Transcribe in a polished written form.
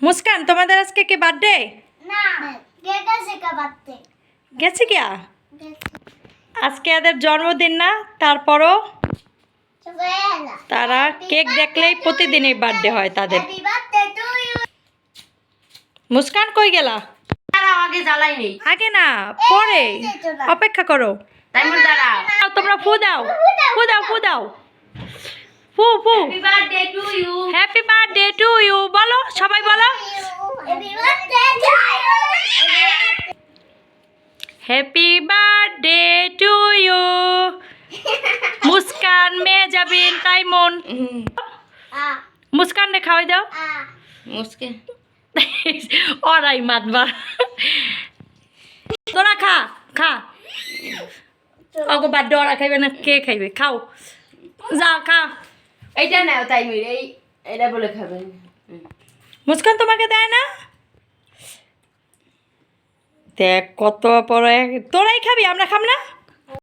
মুস্কান তোমাদের আজকে কি বার্থডে? না গেছে কা বার্থডে গেছে কি আজকে এদের জন্মদিন না, তারপরও তারা কেক দেখলেই প্রতিদিনই বার্থডে হয় তাদের। Happy birthday to you. Muskan কই গেলা? আগে জ্বালাই নেই, আগে না, পরে অপেক্ষা করো। তাই মন দাঁড়া। তোমরা ফু দাও, ফু দাও, ফু দাও, ফু ফু। Happy birthday to you. Happy birthday to you বলো, সবাই বলো। Happy birthday to you. Happy birthday to you. Muskan Mezabin Taimon, Muskan রে খাওয়াই দাও। মুসকে ওরাই মাতবা, তোরা খা খা। ওগো বার্থডে ওরা খাইবে না, কে খাইবে? খাও, যাও খা। এইটা নাও তাই মির, এই এটা বলে খাবেন। মুস্কান তোমাকে দেয় না? দেখ কত পরে, তোরাই খাবি, আমরা খাম না?